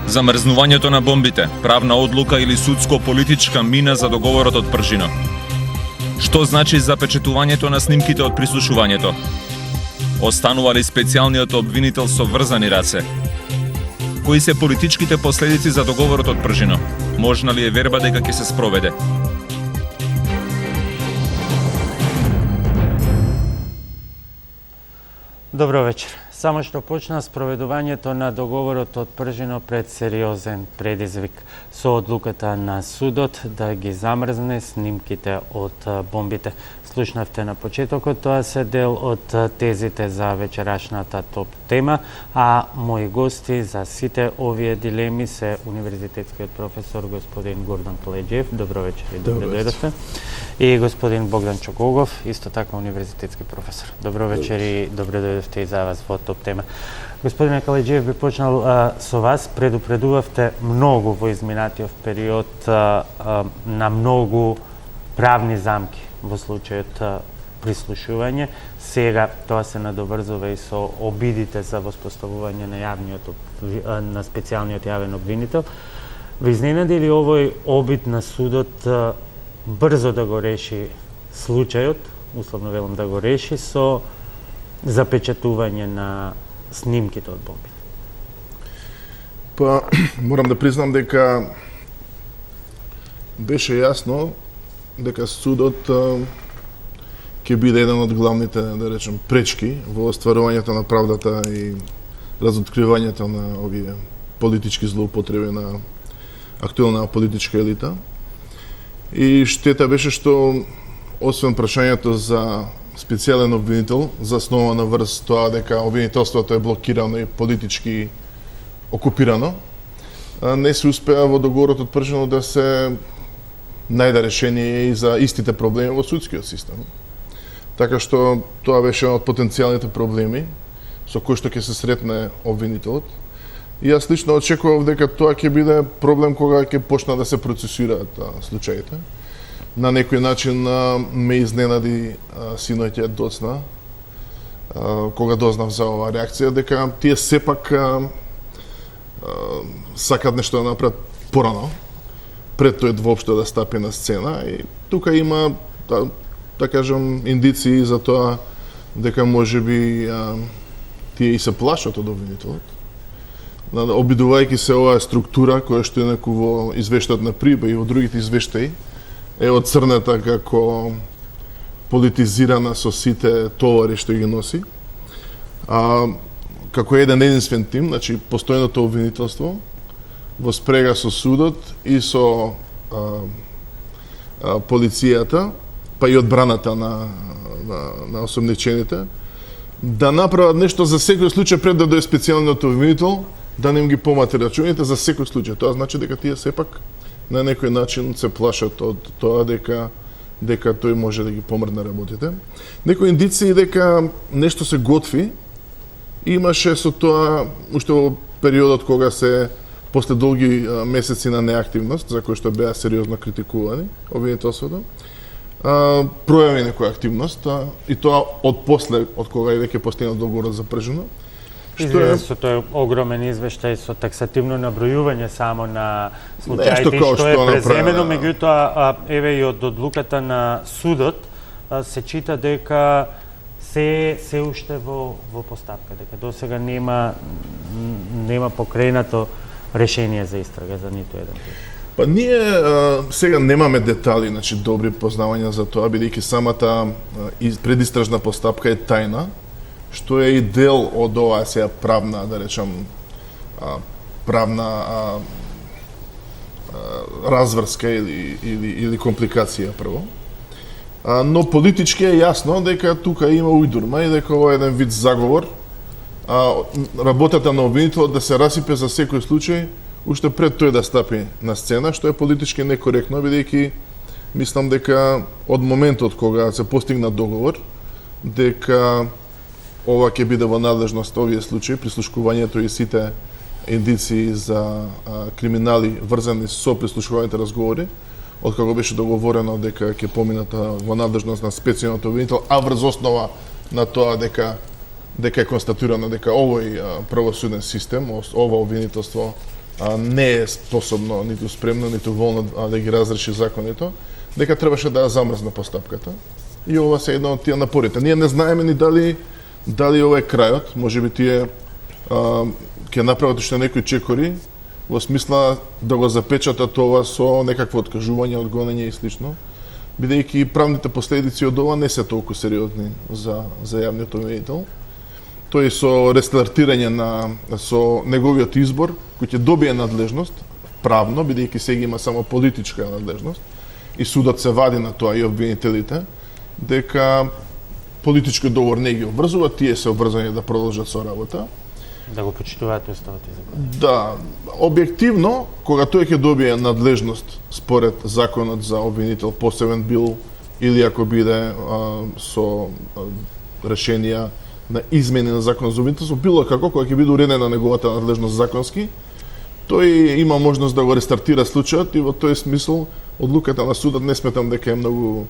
Замрзнувањето на бомбите, правна одлука или судско-политичка мина за договорот од Пржино. Што значи запечатувањето на снимките од прислушувањето? Останува ли специјалниот обвинител со врзани раце? Кои се политичките последици за договорот од Пржино? Можна ли е верба дека ќе се спроведе? Добро вечер. Само што почна спроведувањето на договорот од Пржино пред сериозен предизвик со одлуката на судот да ги замрзне снимките од бомбите. Слушнавте на почетокот, тоа се дел од тезите за вечерашната топ тема, а мои гости за сите овие дилеми се универзитетскиот професор господин Гордан Палеџиев. Добро вечер и добре дојдовте. И господин Богдан Чокогов, исто така универзитетски професор. Добро вечер и добре дојдовте и за вас во топ тема. Господине Калеџиев, би почнал со вас. Предупредувавте многу во изминатиот период на многу правни замки во случајот прислушување. Сега тоа се надоврзува и со обидите за воспоставување на специјалниот јавен обвинител. Ви изненади ли овој обид на судот брзо да го реши случајот, условно велам да го реши, со запечатување на снимките од бомбите? Па, морам да признам дека беше јасно дека судот ќе биде еден од главните, да речем, пречки во остварувањето на правдата и разоткривањето на овие политички злоупотреби на актуелна политичка елита. И штета беше што, освен прашањето за специјален обвинител, заснова врз тоа дека обвинителството е блокирано и политички окупирано, не се успеа во договорот од Пржино да се најде решение и за истите проблеми во судскиот систем. Така што тоа беше од потенцијалните проблеми со кои што ќе се сретне обвинителот. И јас лично очекував дека тоа ќе биде проблем кога ќе почна да се процесираат случаите. На некој начин ме изненади синоќа доцна, кога дознав за оваа реакција, дека тие сепак сакат нешто да направат порано, пред тој воопшто да стапи на сцена. И тука има, да кажам, индиции за тоа дека можеби тие и се плашат од обвинителот. Обидувајќи се оваа структура која што е неку во извештајот на ПРИБА и во другите извештаи е оцрнета како политизирана со сите товари што ги носи. Како еден единствен тим, значи постојното обвинителство во спрега со судот и со полицијата, па и одбраната на осомничените, да направат нешто за секој случај пред да дое специјалниот обвинител, да не им ги помати рачуните за секој случај. Тоа значи дека тие сепак на некој начин се плашат од тоа дека тој може да ги помрдне работите. Некои индиции дека нешто се готви имаше со тоа уште во периодот кога се после долги месеци на неактивност, за кои што беа сериозно критикувани обвинителството, пројави некоја активност, и тоа од после, од кога и веќе постигнат договорот за Пржино. Со тој огромен извештај со таксативно набројување само на случаите што е преземено, меѓутоа еве и од одлуката на судот се чита дека се уште во постапка, дека досега нема покренато решение за истрага за ниту еден. Па ние сега немаме детали, значи добри познавања за тоа, бидејќи самата предистражна постапка е тајна, што е и дел од оваа сега правна, да речам, правна разврска или компликација прво. Но политички е јасно дека тука има ујдурма и дека ова е еден вид заговор. Работата на обвинителот да се расипе за секој случај уште пред тој да стапи на сцена, што е политички некоректно, бидејќи мислам дека од моментот кога се постигна договор, дека ова ќе биде во надлежност овие случаи, прислушкувањето и сите индиции за криминали врзани со прислушкуваните разговори, откако беше договорено дека ќе поминат во надлежност на специјалниот обвинител, а врз основа на тоа дека е констатирано дека овој правосуден систем, ова обвинителство не е способно, ниту спремно, ниту волно да ги разреши законите, дека требаше да ја замрзне постапката. И ова се една од тие напорите. Ние не знаеме ни дали ова е крајот, можеби тие ќе направат уште некои чекори во смисла да го запечатат ова со некакво откажување, одгонење и слично, бидејќи правните последици од ова не се толку сериозни за јавниот обвинител. Тој со рестартирање со неговиот избор, кој ќе добие надлежност правно, бидејќи сега има само политичка надлежност, и судот се вади на тоа и обвинителите, дека политичкиот договор не ги обврзува, тие се обврзани да продолжат со работа. Да го почитуваат уставот и законот. Да, објективно, кога тој ќе добие надлежност според законот за обвинител посебен бил или ако биде со решенија на измени на законот за обвинителство, било како, кога ќе биде уредена неговата надлежност законски, тој има можност да го рестартира случајот и во тој смисол одлуката на судот не сметам дека е многу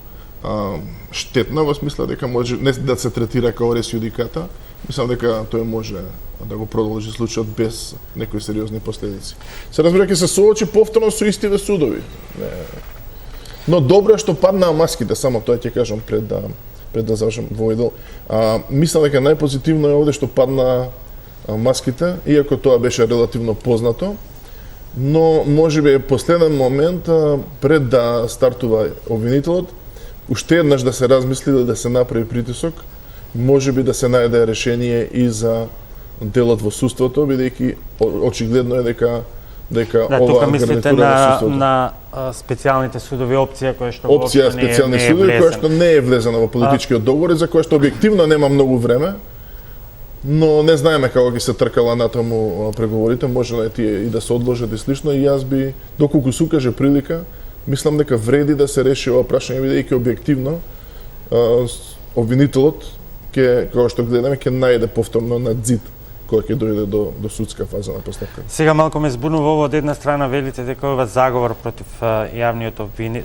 штетна, во смисла дека може не да се третира како рес јудиката, мислам дека тој може да го продолжи случајот без некои сериозни последици. Се разбира, ќе се соочи повторно со истиве судови. Но добро е што паднаа маските, само тоа ќе кажам пред да завршам во идол. Мислам дека најпозитивно е овде што паднаа маските, иако тоа беше релативно познато, но можеби е последен момент пред да стартува обвинителот, уште еднаш да се размисли да се направи притисок, можеби да се најде решение и за делот во судството, бидејќи очигледно е дека ова тука мислите гарнитура на специјалните судови опција која што опција специјални судови која што не е влезена во политичкиот договор и за која што објективно нема многу време, но не знаеме како ќе се тркала натаму преговорите, може да тие и да се одложат и слично, и јас би, доколку се укаже прилика, мислам дека вреди да се реши ова прашање, бидејќи објективно обвинителот ќе, како што гледаме, ќе најде повторно на ѕид кој ќе дојде до судска фаза на постапка. Сега малку ме збунува ово, од една страна велите дека ова заговор против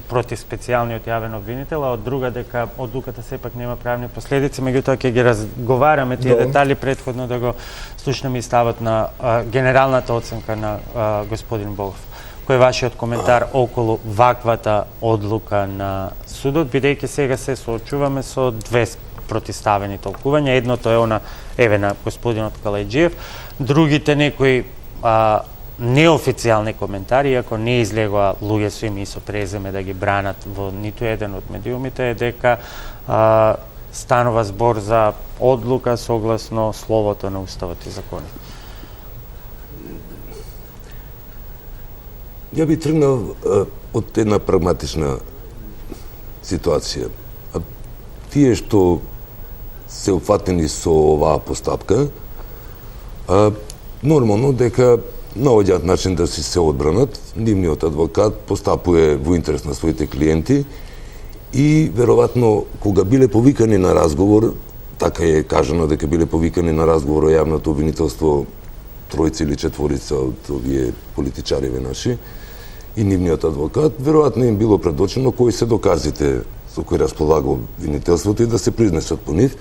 против специјалниот јавен обвинител, а од друга дека одлуката сепак нема правни последици, меѓутоа ќе ги разговараме тие детали претходно да го слушнеме и ставот на генералната оценка на господин Богов. Кој е вашиот коментар околу ваквата одлука на судот, бидејќи сега се соочуваме со две протиставени толкувања. Едното е она на господинот Калајџиев, другите некои неофицијални коментари, иако не излегоа луѓе со име и со презиме да ги бранат во ниту еден од медиумите, е дека станува збор за одлука согласно словото на уставот и законот. Ја би тргнал од една прагматична ситуација. Тие што се опфатени со оваа постапка, нормално дека наоѓаат начин да си се одбранат. Нивниот адвокат постапува во интерес на своите клиенти и веројатно кога биле повикани на разговор, така е кажано дека биле повикани на разговор во јавното обвинителство тројца или четворица од овие политичари наши и нивниот адвокат, веројатно им било предочено кои се доказите со кои располага обвинителството и да се произнесат по нив.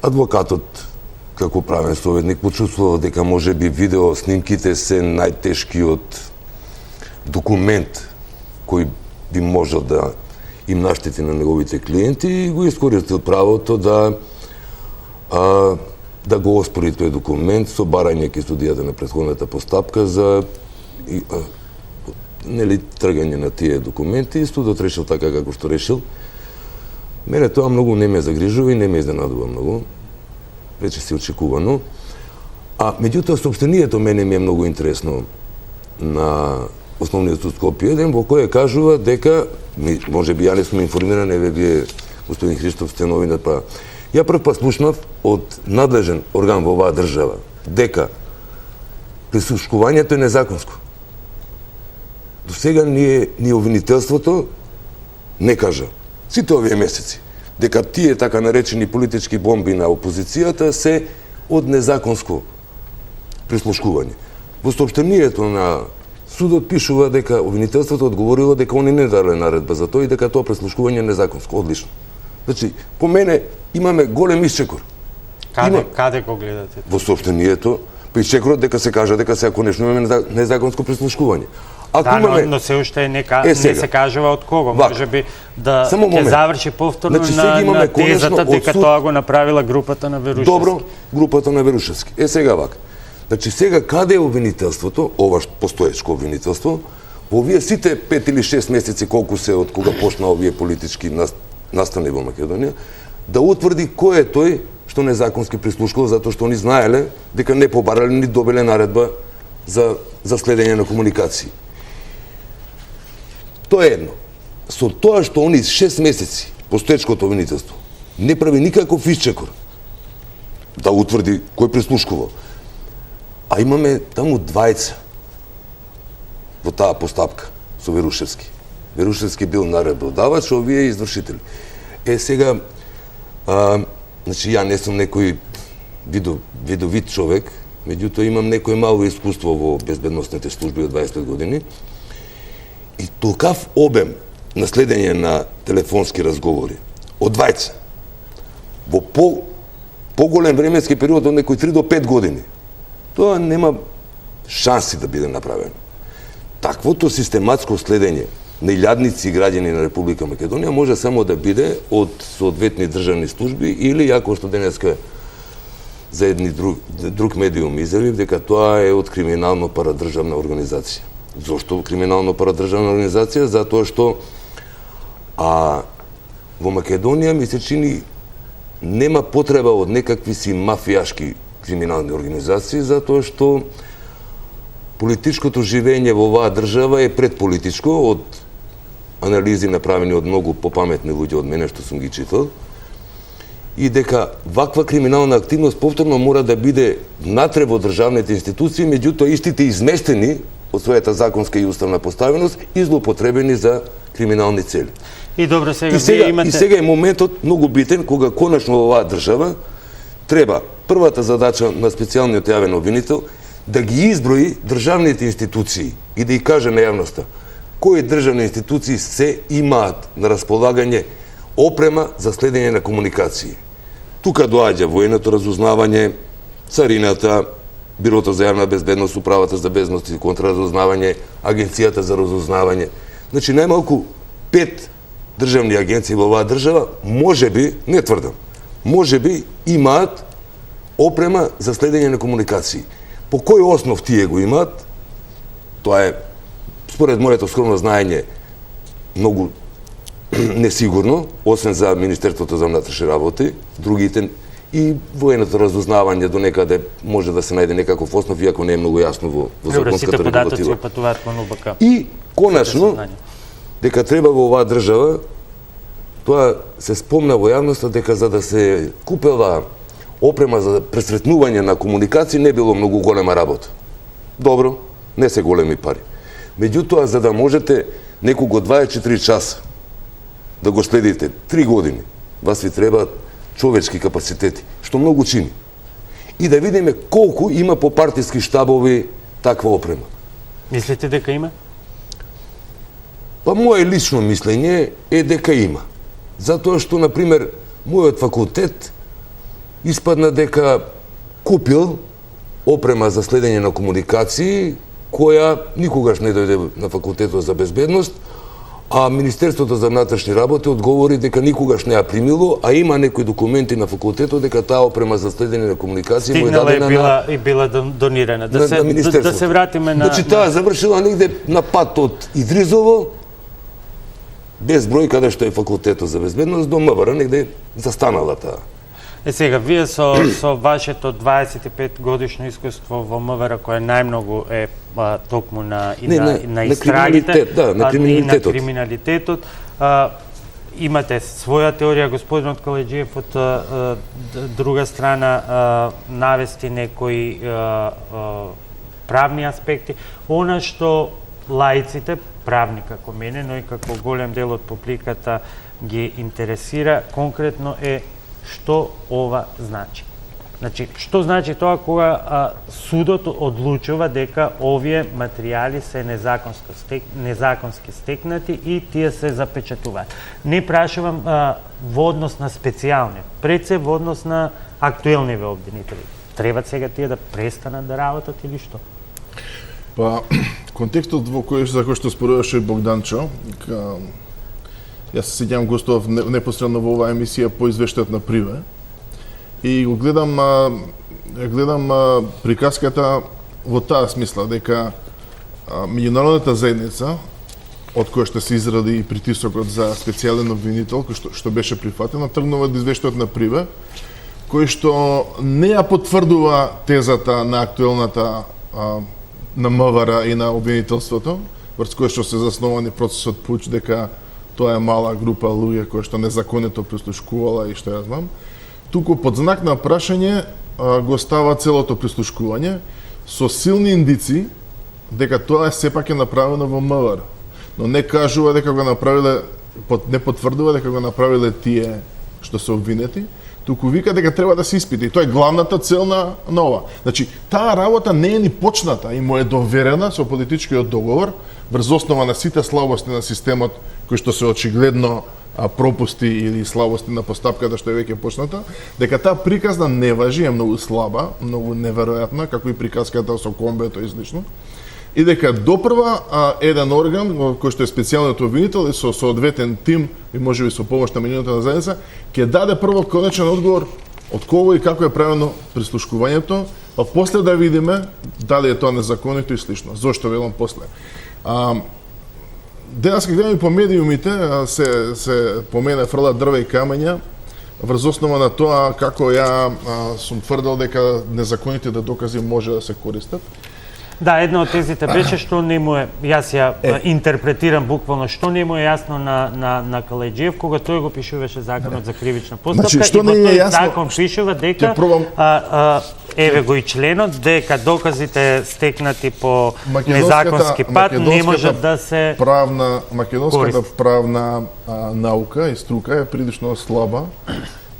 Адвокатот, како правен советник, почувствувал дека може би видео снимките се најтешкиот документ кој би можел да им наштети на неговите клиенти и го искористил правото да го оспори тој документ со барање ке судијата на претходната постапка за тргање на тие документи и судот решил така како што решил. Мене тоа многу не ме загрижува и не ме изненадува многу. Веќе си очекувано. Меѓутоа, сопштенијето мене ми е многу интересно на Основниот суд Скопје, еден во кој кажува дека, може би ја не сум информиран, еве вие, господин Христов, сте новинар, па ја прв пат слушнав од надлежен орган во оваа држава дека прислушкувањето е незаконско. До сега ни обвинителството не кажа, сите овие месеци, дека тие така наречени политички бомби на опозицијата се од незаконско прислушкување. Во соопштението на судот пишува дека обвинителството одговорило дека они не дале наредба за тоа и дека тоа прислушкување е незаконско. Одлично. Значи, по мене имаме голем исчекор. Каде го гледате? Во соопштението, Причекорот дека се кажа дека сега конечно имаме незаконско прислушкување. Ако Да, имаме но се уште не сега. се кажува од кого. Вака. Може би да Само ќе момент. заврши повторно Значи, сега имаме на конечно тезата од дека суд- тоа го направила групата на Верушевски. Добро, групата на Верушевски. Сега вака. Значи сега каде е обвинителството, ова постоечко обвинителство, во овие сите 5 или 6 месеци колку се од кога почна овие политички настани во Македонија, да утврди кој е тој што незаконски прислушкувал, затоа што они знаеле дека не побарале ни добиле наредба за следење на комуникации. Тоа е едно. Со тоа што они 6 месеци постоечкото обвинителство не прави никаков исчекор да утврди кој прислушкувал. А имаме таму двајца во таа постапка со Верушевски. Верушевски бил наредбодавач, а овие извршители. Сега, значи ја не сум некој видовит човек, меѓутоа имам некој мало искуство во безбедносните служби од 20 години. И толкав обем на следење на телефонски разговори од двајца во поголем временски период од некои 3 до 5 години, тоа нема шанси да биде направено. Таквото систематско следење на илјадници граѓани на Република Македонија може само да биде од соодветни државни служби или, ако што денеска за едни друг медиум изјавив, дека тоа е од криминално парадржавна организација. Зошто криминално парадржавна организација? Затоа што во Македонија ми се чини нема потреба од некакви си мафијашки криминални организации, затоа што политичкото живење во оваа држава е предполитичко, од анализи направени од многу попаметни луѓе од мене што сум ги читал, и дека ваква криминална активност повторно мора да биде внатре во државните институции, меѓутоа истите изместени од својата законска и уставна поставеност и злоупотребени за криминални цели. И добро, сега И сега е моментот многу битен кога конечно во оваа држава треба првата задача на специјалниот јавен обвинител да ги изброи државните институции и да ги каже на јавноста кои државни институции се имаат на располагање опрема за следење на комуникации. Тука доаѓа военото разузнавање, царината, Бирото за јавна безбедност, Управата за безбедност и контраразузнавање, Агенцијата за разузнавање. Значи најмалку 5 државни агенции во оваа држава, можеби, не тврдам, можеби имаат опрема за следење на комуникации. По кој основ тие го имаат? Тоа е, според моето скромно знаење, многу несигурно, освен за Министерството за внатрешни работи, другите и военото разузнавање до некаде може да се најде некаков основ, иако не е многу јасно во законската регулатива. Сите патуваат кон УБК. И конечно, дека треба во оваа држава, тоа се спомна во јавноста дека за да се купела опрема за пресретнување на комуникации не било многу голема работа. Добро, не се големи пари. Меѓутоа, за да можете некого 24 часа да го следите 3 години, вас ви требаат човечки капацитети, што многу чини. И да видиме колку има по партиски штабови таква опрема. Мислите дека има? Па моје лично мислење е дека има. Затоа што, например, мојот факултет испадна дека купил опрема за следење на комуникации, која никогаш не дојде на факултетот за безбедност, а Министерството за внатрешни работи одговори дека никогаш не ја примило, а има некои документи на факултетот дека таа опрема за следење на комуникации му е дадена и била донирана. на Министерството. Да се вратиме на... Значи таа завршила негде на пат од Идризово, без број каде што е факултетот за безбедност, до МВР, негде застанала таа. Сега, вие со вашето 25 годишно искуство во МВР, кое најмногу е токму на истрагите, на криминалитетот. И на криминалитетот, имате своја теорија, господинот Калеџиев од друга страна навести некои правни аспекти. Она што лаиците, правни како мене, но и како голем дел од публиката ги интересира, конкретно е што ова значи. Значи, што значи тоа кога судот одлучува дека овие материјали се незаконски стекнати и тие се запечатуваат. Не прашувам во однос на специјални, пред се во однос на актуелниве обвинители. треба сега тие да престанат да работат или што? Па, контекстот за кој што споруваше Богданчо, јас се сеќавам гостував непосредно во оваа емисија по извештајот на Приве и го гледам приказката во таа смисла дека меѓународната заедница од која што се изради притисокот за специјален обвинител, кој што беше прифатено, тргнува од извештајот на Приве, кој што не ја потврдува тезата на актуелната на МВР и на обвинителството, врз кој што се заснувани процесот Пуч, дека тоа е мала група луѓе кои што незаконито прислушкувала и што ја знам. Туку под знак на прашање го става целото прислушкување со силни индици дека тоа сепак е направено во МВР. Но не кажува дека го направиле, не потврдува дека го направиле тие што се обвинети, туку вика дека треба да се испити. И тоа е главната цел на ова. Значи, таа работа не е ни почната и му е доверена со политичкиот договор врз основа на сите слабости на системот кои што се очигледно пропусти или слабости на постапката што е веќе почната, дека таа приказна не важи, е многу слаба, многу неверојатна, како и приказката со комбето и слично. И дека допрва еден орган кој што е специјалниот обвинител и со соодветен тим и можеби со помош на меѓународната заедница ќе даде прво конечен одговор од кого и како е правено прислушкувањето, па после да видиме дали е тоа незаконито и слично. Зошто велам после? Денеска гледам и по медиумите се помена фрла дрва и камења врз основа на тоа како ја сум тврдел дека незаконите докази може да се користат. Да, една од тезите беше што не му е, јас ја интерпретирам буквално, што не му е јасно на Калајџиев кога тој го пишуваше законот за кривична постапка, значи, што и во не е тој јасно, закон пишува дека пробам... еве го и членот, дека доказите стекнати по незаконски пат не можат да се македонската правна наука и струка е прилично слаба.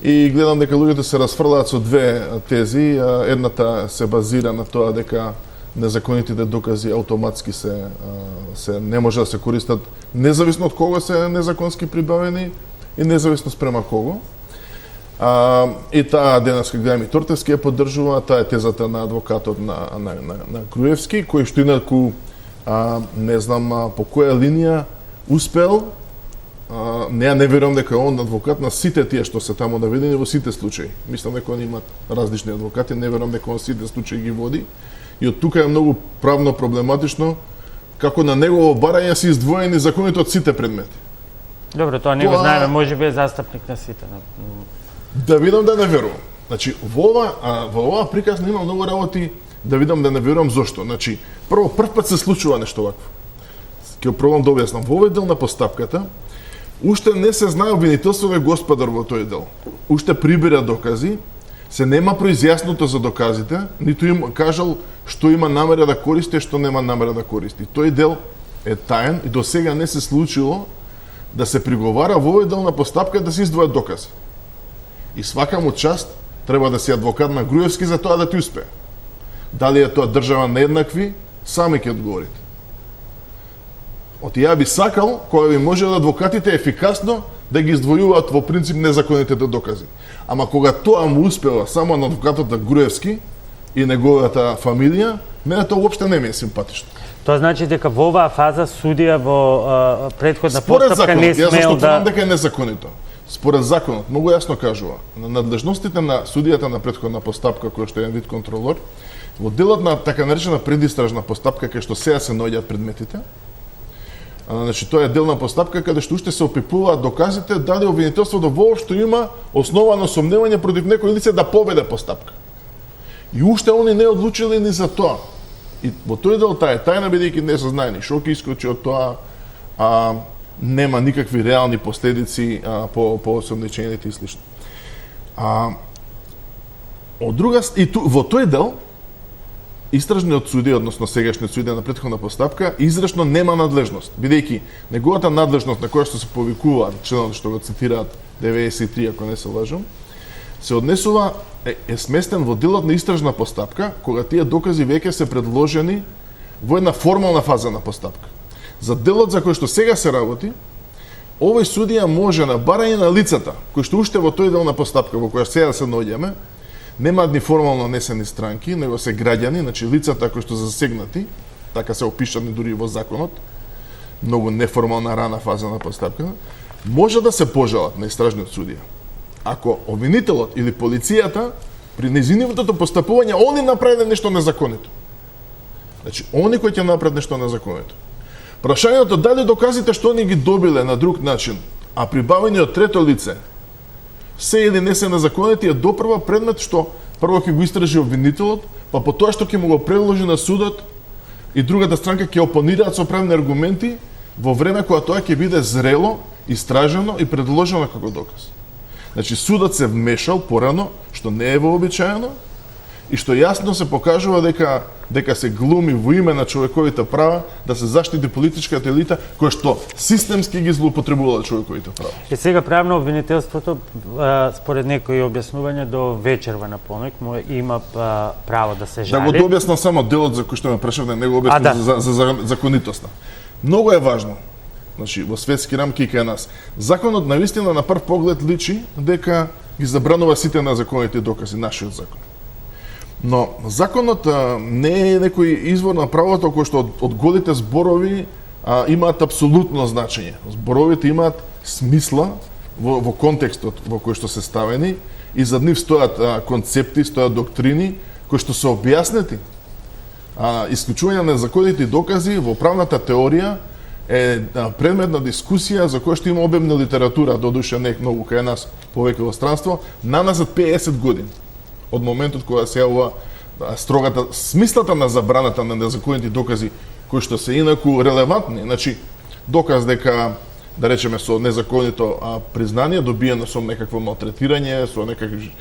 И гледам дека луѓето се расфрлаат со две тези, едната се базира на тоа дека незаконитите докази автоматски се не може да се користат независно од кого се незаконски прибавени и независно спрема кого. И таа денеска гледам и Тортевски ја поддржува, таа е тезата на адвокатот на Груевски, кој што инаку не знам по која линија успел. Не верувам дека он адвокат на сите тие што се таму наведени во сите случаи. Мислам дека они имаат различни адвокати, не верувам дека он сите случаи ги води. И од тука е многу правно проблематично како на негово барање се издвоени законите од сите предмети. Добро, тоа не го знаеме, можеби е застапник на сите. Да видам да не верувам. Значи, во ова приказна има многу работи да видам да не верувам зошто. Значи, прв пат се случува нешто вакво. Ќе пробам да објаснам. Во овој дел на постапката, уште не се знае обвинителството е господар во тој дел. Уште прибира докази, се нема произјаснуто за доказите, ниту им кажал што има намера да користи, што нема намера да користи. Тој дел е таен и до сега не се случило да се приговара во овој дел на постапка да се издвојат докази. И свака му част треба да си адвокат на Груевски за тоа да ти успее. Дали е тоа држава на еднакви, сами ќе одговорите. Ја би сакал, кога би може да адвокатите ефикасно да ги издвојуваат во принцип незаконитите докази. Ама кога тоа му успева само на адвокатот на Груевски и неговата фамилија, мене тоа уопште не ми е симпатично. Тоа значи дека во оваа фаза судија во претходна постапка не смел да... Јас зашто дека е незаконито. Според законот, многу јасно кажува, на надлежностите на судијата на претходна постапка, кој што е вид контролор, во делот на така наречена предистражна постапка, кај што сега се наоѓаат предметите, значи тоа е делна постапка каде што уште се опипуваат доказите дали обвинителството воопшто има основано сомневање против некој лице да победе постапка. И уште они не одлучиле ни за тоа. И во тој дел таа е тајна, бидејќи не се знае ни што ќе искочи од тоа, нема никакви реални последици по осомничените и слично. Од друга во тој дел истражниот судија, односно сегашниот судија на претходна постапка, израчно нема надлежност, бидејќи неговата надлежност на која што се повикуваат членот што го цитираат 93, ако не се лажам, се однесува е сместен во делот на истражна постапка, кога тие докази веќе се предложени во една формална фаза на постапка. За делот за кој што сега се работи, овој судија може на барање на лицата кои што уште во тој дел на постапка во која сега се наоѓаме, немаат ни формално несени странки, него се граѓани, значи лицата кои што засегнати, така се опишани дури во законот, многу неформална рана фаза на постапката, може да се пожалат на истражниот судија. Ако обвинителот или полицијата при нејзиновото постапување они направиле нешто незаконито. Значи, они кои ќе направат нешто незаконито. Прашањето дали доказите што они ги добиле на друг начин, а прибавени од трето лице, се или не се незаконити, е допрва предмет што прво ќе го истражи обвинителот, па по тоа што ќе му го предложи на судот и другата странка ќе опонираат со правни аргументи во време кога тоа ќе биде зрело, истражено и предложено како доказ. Значи, судот се вмешал порано, што не е вообичаено, и што јасно се покажува дека се глуми во име на човековите права да се заштити политичката елита која што системски ги злоупотребувала човековите права. И сега правно обвинителството, според некои објаснувања, до вечерва на полнок има право да се жали. Да го објаснам само делот за кој што ме прашавте, не го објаснам за законитоста. Многу е важно. Значи, во светски рамки и кај нас. Законот навистина на прв поглед личи дека ги забранува сите незаконити докази, нашиот закон. Но законот не е некој извор на правото кој што од голите зборови имаат апсолутно значење. Зборовите имаат смисла во контекстот во кој што се ставени и зад нив стојат концепти, стојат доктрини кои што се објаснети. Исклучување на незаконити докази во правната теорија е предмет на дискусија за која што има обемна литература, додуше не многу кај нас повеќе во странство, наназад 50 години од моментот кога се јавува строгата смислата на забраната на незаконити докази кои што се инаку релевантни. Значи, доказ дека, да речеме, со незаконито признание, добиено со некакво малтретирање, со некакви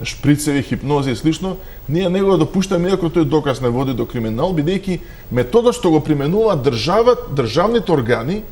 шприцеви, хипнози и слично, ние не го допуштаме иако тој доказ не води до криминал, бидејќи методот што го применува државните органи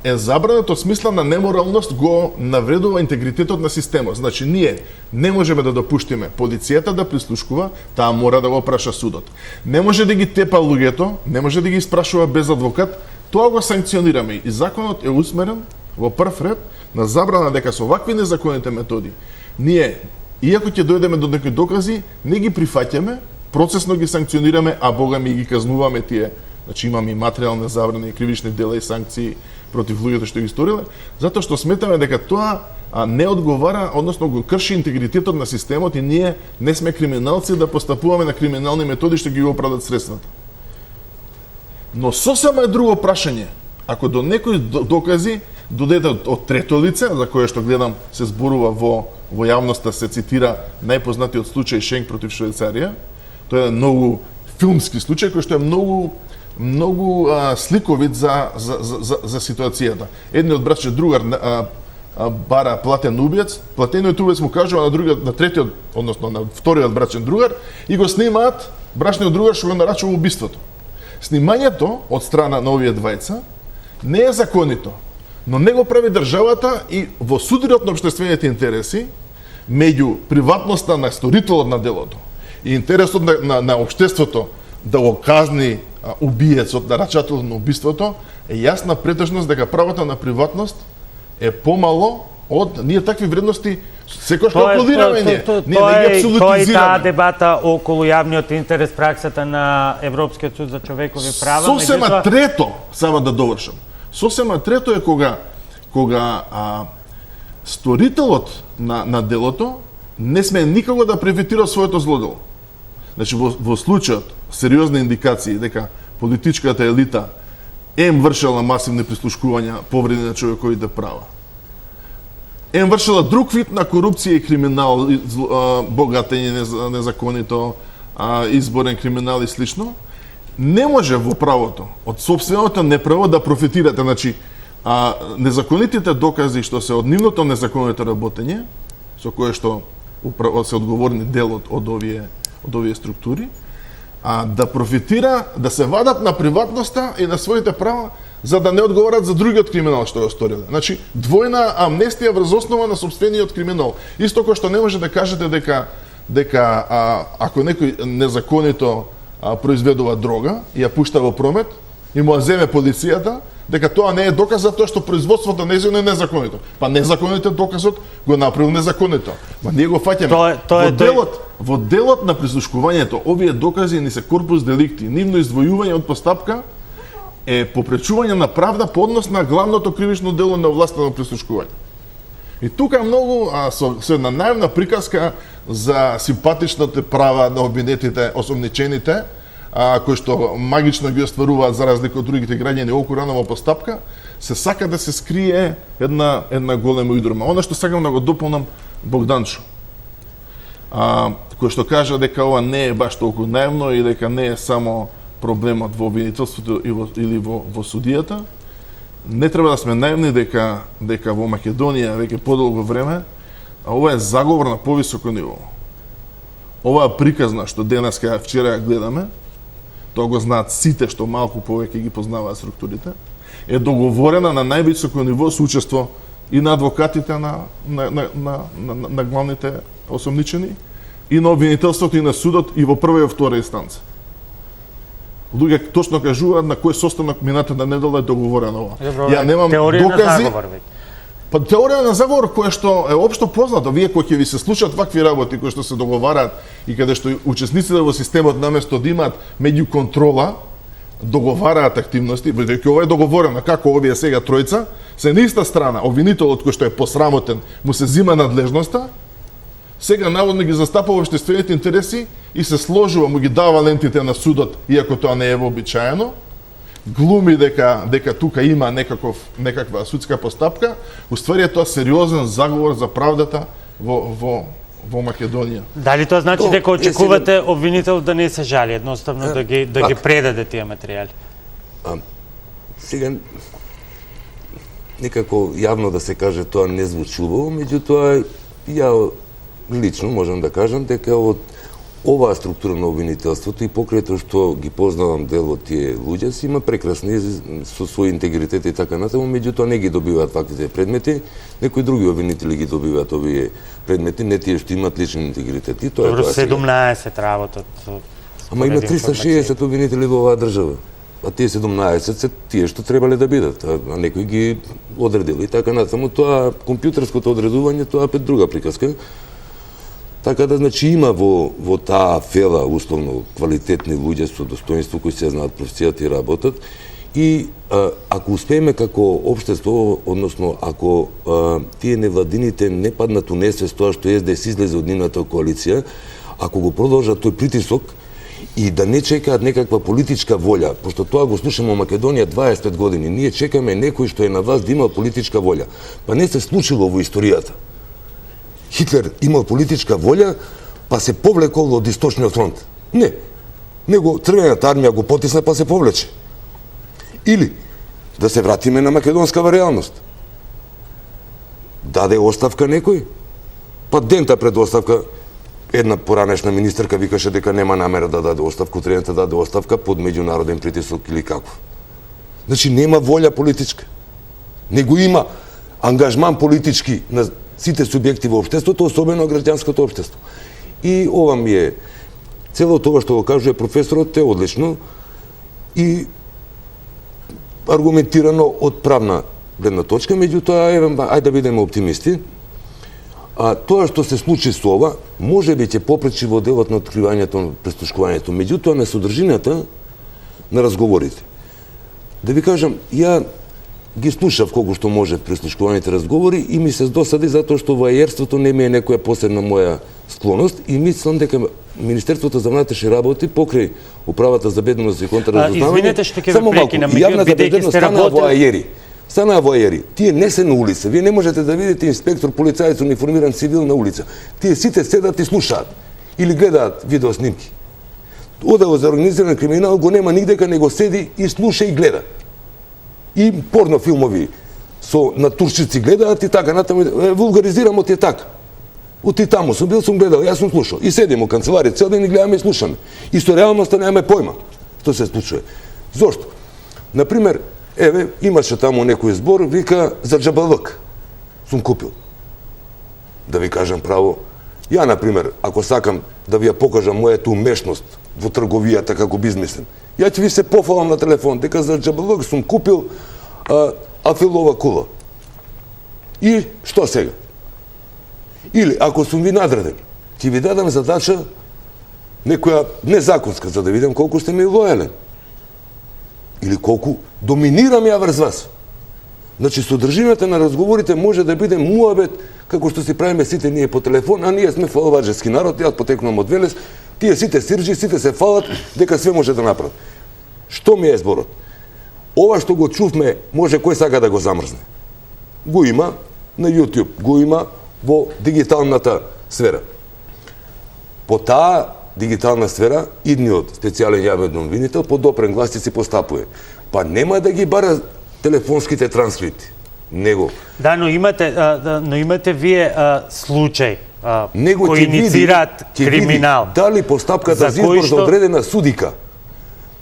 е забранет од смисла на неморалност, го навредува интегритетот на системот. Значи, ние не можеме да допуштиме полицијата да прислушкува, таа мора да го праша судот. Не може да ги тепа луѓето, не може да ги испрашува без адвокат, тоа го санкционираме. И законот е усмерен во прв ред на забрана дека со вакви незаконите методи ние, иако ќе дојдеме до некои докази, не ги прифаќаме, процесно ги санкционираме, а богами ги казнуваме тие. Значи имаме и материјални забрани, и кривични дела и санкции против луѓето што ги сториле, затоа што сметаме дека тоа не одговара, односно го крши интегритетот на системот и ние не сме криминалци да постапуваме на криминални методи што ги оправдат средствата. Но сосема е друго прашање. Ако до некои докази додадат од трето лице, за кое што гледам се зборува во јавноста, се цитира најпознатиот случај Шенк против Швајцарија, тоа е многу филмски случај кој што е многу сликовит за ситуацијата. Едниот брачен другар бара платен убиец, платениот убиец му кажува на третиот, односно на вториот брачен другар и го снимаат брачниот другар што го нарачува убиството. Снимањето од страна на овие двајца не е законито, но не го прави државата и во судрот на општествените интереси меѓу приватноста на сторителот на делото и интересот на општеството да го казни убиецот, нарачателот на убиството, е јасна претежност дека правото на приватност е помало од ние такви вредности секој што аплодираме ние не ги апсолутизираме. Тоа е таа дебата околу јавниот интерес, праксата на Европскиот суд за човекови права. Сосема трето, само да довршам. Сосема трето е кога сторителот на делото не сме никако да префитира своето злодело. Значи во случајот сериозни индикации дека политичката елита вршела масивни прислушкувања, повреди на човековите права. Вршела друг вид на корупција и криминал, богатење незаконито, изборен криминал и слично, не може во правото од сопственото неправо да профитирате. Значи, незаконитите докази што се од нивното незаконито работење, со кое што се одговорни дел од овие структури, да профитира, да се вадат на приватноста и на своите права, за да не одговарат за другиот криминал што го сториле. Значи, двојна амнестија врз основа на сопствениот криминал. Исто кој што не може да кажете дека ако некој незаконито произведува дрога и ја пушта во промет и му ја земе полицијата, дека тоа не е доказ затоа што производството нејзино е незаконито. Па незаконито доказот го направил незаконито. Ма ние го фаќаме. Во делот на прислушкувањето, овие докази ни се корпус деликти. Нивно издвојување од постапка е попречување на правда по однос на главното кривично дело на овластено прислушкување. И тука многу со една наивна приказка за симпатичните права на обвинетите, осомничените, кои што магично ги остваруваат за разлика од другите граѓани околу ранова постапка, се сака да се скрие една голема уйдурма. Она што сакам да го дополнам Богданчо, кој што кажа дека ова не е баш толку наивно и дека не е само проблемот во обвинителството или во судијата. Не треба да сме наивни дека во Македонија веќе подолго време ова е заговор на повисоко ниво. Оваа приказна што денеска вчера гледаме, тоа го знаат сите што малку повеќе ги познаваат структурите, е договорена на највисоко ниво со учество и на адвокатите на главните осомничени, и на обвинителството и на судот и во прва и во втора инстанца. Луѓе точно кажуваат на кој состанок минатата недела е договорено ова. Ја немам докази. Па теорија на заговор која што е општо познато, вие кои ќе ви се случат вакви работи кои што се договараат и каде што учесниците во системот наместо да имаат меѓу контрола, договараат активности, бидејќи ова е договорено како овие сега тројца, се на иста страна, обвинителот кој што е посрамотен, му се зима надлежноста, сега наводно ги застапува општествените интереси и се сложува, му ги дава лентите на судот, иако тоа не е вообичаено, глуми дека тука има некаква судска постапка, уствари е тоа сериозен заговор за правдата во Македонија. Дали тоа значи дека очекувате обвинител да не се жали, едноставно да ги предаде тие материјали? Сега некако јавно да се каже тоа не звучува, меѓутоа ја лично можам да кажам дека од оваа структура на обвинителството и покрај тоа што ги познавам дел од тие луѓе си има прекрасни со свој интегритет и така натаму, меѓутоа не ги добиваат ваквите предмети, некои други обвинители ги добиваат овие предмети, не тие што имаат личен интегритет. И тоа Добро, 17 работат. Ама има 360 обвинители во оваа држава. А тие 17 се тие што требале да бидат, а некои ги одредили и така натаму. Тоа компјутерското одредување, тоа е друга приказка. Така да, значи, има во таа фела, условно, квалитетни луѓе со достоинство кои се знаат професијата и работат. И ако успееме како општество, односно, ако тие невладините не паднат у несвест тоа што СДС излезе од нивната коалиција, ако го продолжат тој притисок и да не чекаат некаква политичка волја, пошто тоа го слушаме во Македонија 25 години, ние чекаме некој што е на власт да има политичка волја. Па не се случило во историјата. Хитлер имал политичка волја, па се повлекол од Источниот фронт. Не. Него Црвената армија го потисна, па се повлече. Или да се вратиме на македонскава реалност. Даде оставка некој, па дента пред оставка една поранешна министерка викаше дека нема намера да даде оставка, утредента даде оставка под меѓународен притисок или како. Значи нема волја политичка. Него има ангажман политички на сите субјекти во општеството, особено граѓанското општество. И ова ми е цело тоа што го кажува професорот е одлично и аргументирано од правна гледна точка, меѓутоа ајде да бидеме оптимисти. Тоа што се случи со ова, може би ќе попречи во делот на откривањето на прислушкувањето, меѓутоа на содржината на разговорите. Да ви кажам, ја ги слушав колку што може прислушкуваните разговори и ми се досади затоа што воајерството не ми е некоја посебна моја склоност и мислам дека Министерството за внатрешни работи покрај управата за безбедност и контраразузнавање. Извинете што ќе ве прекинам, бидејќи сте работели. Станаа воајери. Тие не се на улица. Вие не можете да видите инспектор, полицаец, униформиран цивил на улица. Тие сите седат и слушаат или гледаат видеоснимки. Оделот за организиран криминал го нема нигдека, него седи и слуша и гледа. И порно филмови со на турчици гледаат и така натаму. Вулгаризирам од така. Од и таму сум бил, сум гледал, јас сум слушал. И седим во канцеларија цел ден и гледаме и слушаме. И со реалноста немаме појма што се случува. Зошто? Например, еве, имаше таму некој збор, вика за џабалък. Сум купил. Да ви кажам право, ја, например, ако сакам да ви ја покажам мојата умешност во трговијата како бизнесмен, ја ќе ви се пофалам на телефон, дека за џабалък сум купил Афилова кула. И што сега? Или, ако сум ви надреден, ќе ви дадам задача некоја незаконска, за да видам колку сте ми лојален. Или колку доминирам ја врз вас. Значи, содржината на разговорите може да биде муабет, како што си правиме сите ние по телефон, а ние сме фалваджески народ, јас потекнувам од Велес, тие сите сирджи, сите се фалат, дека све може да направат. Што ми е зборот? Ова што го чувме, може кој сака да го замрзне. Го има на YouTube, го има во дигиталната сфера. По таа дигитална сфера, идниот специјален јавен новинител по допрен глас си постапува. Па нема да ги бара телефонските транскрипти. Него. Да, но имате вие случај Него кои инициираат криминал. Дали постапката за избор за одредена судика